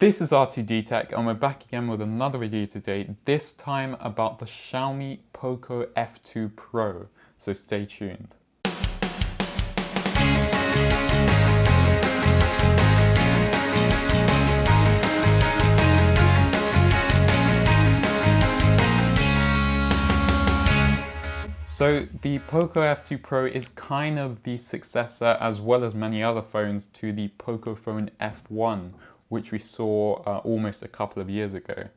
This is R2D Tech and we're back again with another video today, this time about the Xiaomi Poco F2 Pro, so stay tuned. So the Poco F2 Pro is kind of the successor, as well as many other phones, to the Pocophone F1, which we saw almost a couple of years ago.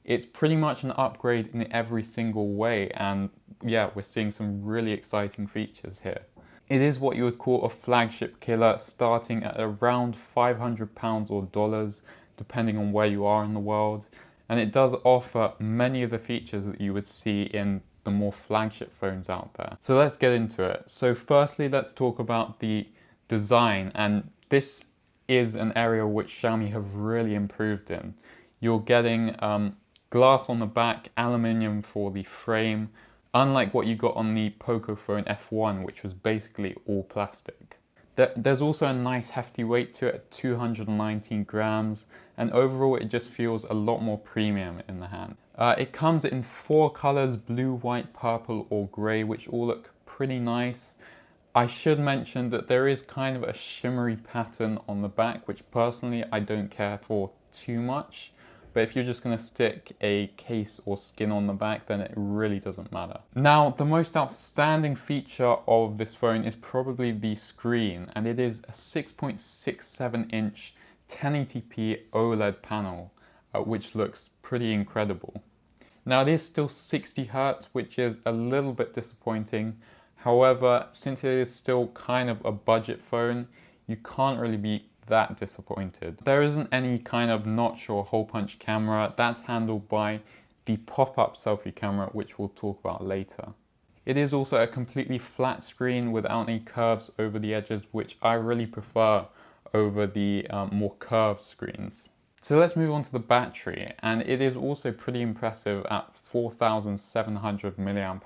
It's pretty much an upgrade in every single way, and yeah, we're seeing some really exciting features here. It is what you would call a flagship killer, starting at around £500 or dollars, depending on where you are in the world, and it does offer many of the features that you would see in the more flagship phones out there. So let's get into it. So firstly, let's talk about the design, and this is an area which Xiaomi have really improved in. You're getting glass on the back, aluminium for the frame, unlike what you got on the Pocophone F1, which was basically all plastic. There's also a nice hefty weight to it at 219 grams, and overall it just feels a lot more premium in the hand. It comes in 4 colors, blue, white, purple or grey, which all look pretty nice. I should mention that there is kind of a shimmery pattern on the back, which personally I don't care for too much. But if you're just going to stick a case or skin on the back, then it really doesn't matter. Now, the most outstanding feature of this phone is probably the screen, and it is a 6.67 inch 1080p OLED panel, which looks pretty incredible. Now, it is still 60 Hz, which is a little bit disappointing. However, since it is still kind of a budget phone, you can't really be that disappointed. There isn't any kind of notch or hole punch camera. That's handled by the pop-up selfie camera, which we'll talk about later. It is also a completely flat screen without any curves over the edges, which I really prefer over the more curved screens. So let's move on to the battery, and it is also pretty impressive at 4,700 mAh.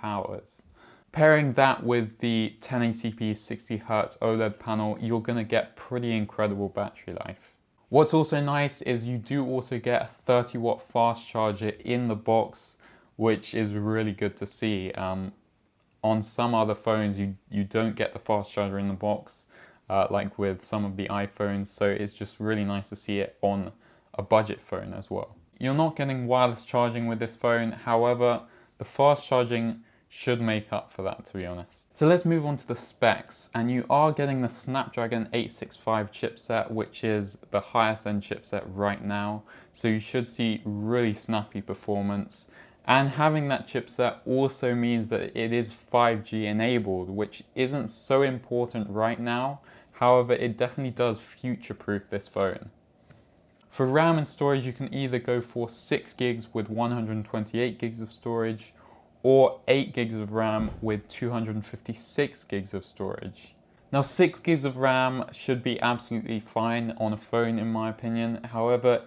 Pairing that with the 1080p 60 Hz OLED panel, you're going to get pretty incredible battery life. What's also nice is you do also get a 30 watt fast charger in the box, which is really good to see. On some other phones you don't get the fast charger in the box, like with some of the iPhones, so it's just really nice to see it on a budget phone as well. You're not getting wireless charging with this phone, however, the fast charging should make up for that, to be honest. So let's move on to the specs, and you are getting the Snapdragon 865 chipset, which is the highest end chipset right now, so you should see really snappy performance. And having that chipset also means that it is 5G enabled, which isn't so important right now. However, it definitely does future-proof this phone. For RAM and storage, you can either go for 6 gigs with 128 gigs of storage, or 8 gigs of RAM with 256 gigs of storage. Now 6 gigs of RAM should be absolutely fine on a phone in my opinion. However,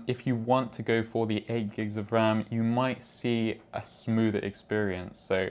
if you want to go for the 8 gigs of RAM, you might see a smoother experience, so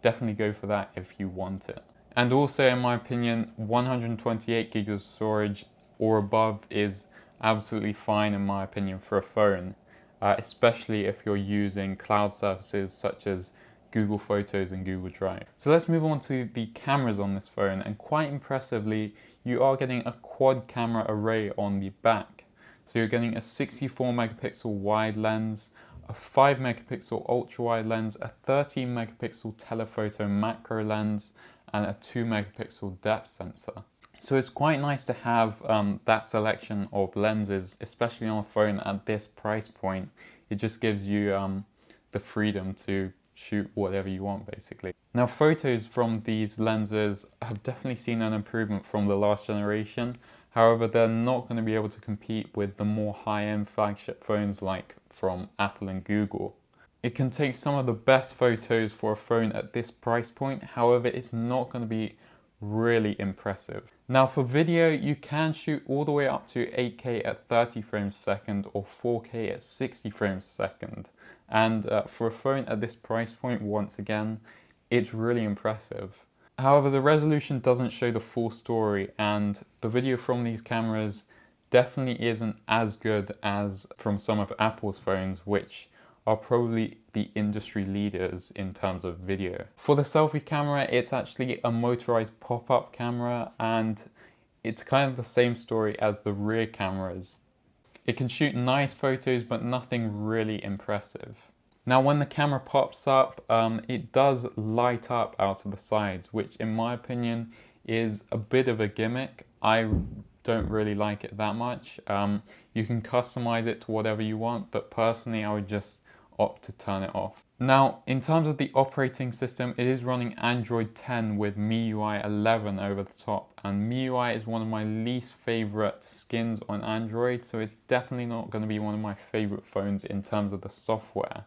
definitely go for that if you want it. And also in my opinion, 128 gigs of storage or above is absolutely fine in my opinion for a phone. Especially if you're using cloud services such as Google Photos and Google Drive. So let's move on to the cameras on this phone, and quite impressively, you are getting a quad camera array on the back. So you're getting a 64 megapixel wide lens, a 5 megapixel ultra wide lens, a 13 megapixel telephoto macro lens, and a 2 megapixel depth sensor. So it's quite nice to have that selection of lenses, especially on a phone at this price point. It just gives you the freedom to shoot whatever you want, basically. Now, photos from these lenses have definitely seen an improvement from the last generation. However, they're not going to be able to compete with the more high-end flagship phones like from Apple and Google. It can take some of the best photos for a phone at this price point. However, it's not going to be really impressive. Now for video, you can shoot all the way up to 8K at 30 frames a second or 4K at 60 frames a second. And for a phone at this price point, once again, it's really impressive. However, the resolution doesn't show the full story, and the video from these cameras definitely isn't as good as from some of Apple's phones, which are probably the industry leaders in terms of video. For the selfie camera, it's actually a motorized pop-up camera, and it's kind of the same story as the rear cameras. It can shoot nice photos, but nothing really impressive. Now, when the camera pops up, it does light up out of the sides, which in my opinion is a bit of a gimmick. I don't really like it that much. You can customize it to whatever you want, but personally I would just opt to turn it off. Now, in terms of the operating system, it is running Android 10 with MIUI 11 over the top, and MIUI is one of my least favorite skins on Android, so it's definitely not going to be one of my favorite phones in terms of the software.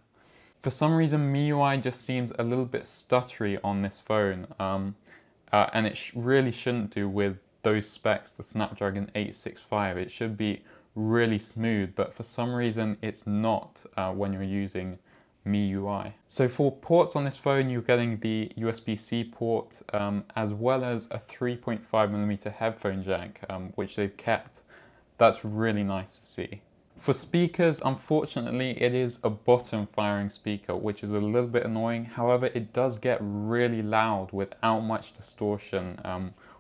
For some reason, MIUI just seems a little bit stuttery on this phone, and it really shouldn't do with those specs, the Snapdragon 865. It should be really smooth, but for some reason it's not when you're using MIUI. So for ports on this phone, you're getting the USB-C port, as well as a 3.5mm headphone jack, which they've kept. That's really nice to see. For speakers, unfortunately, it is a bottom firing speaker, which is a little bit annoying. However, it does get really loud without much distortion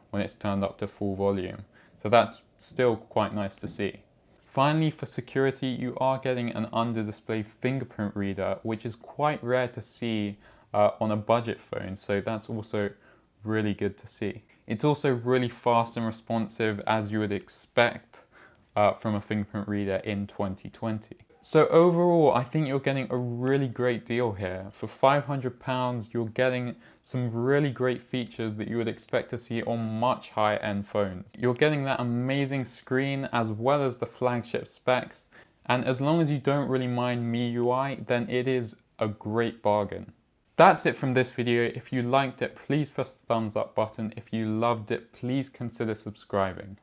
when it's turned up to full volume. So that's still quite nice to see. Finally, for security, you are getting an under-display fingerprint reader, which is quite rare to see on a budget phone. So that's also really good to see. It's also really fast and responsive, as you would expect from a fingerprint reader in 2020. So overall, I think you're getting a really great deal here. For £500, you're getting some really great features that you would expect to see on much higher end phones. You're getting that amazing screen as well as the flagship specs, and as long as you don't really mind MIUI, then it is a great bargain. That's it from this video. If you liked it, please press the thumbs up button. If you loved it, please consider subscribing.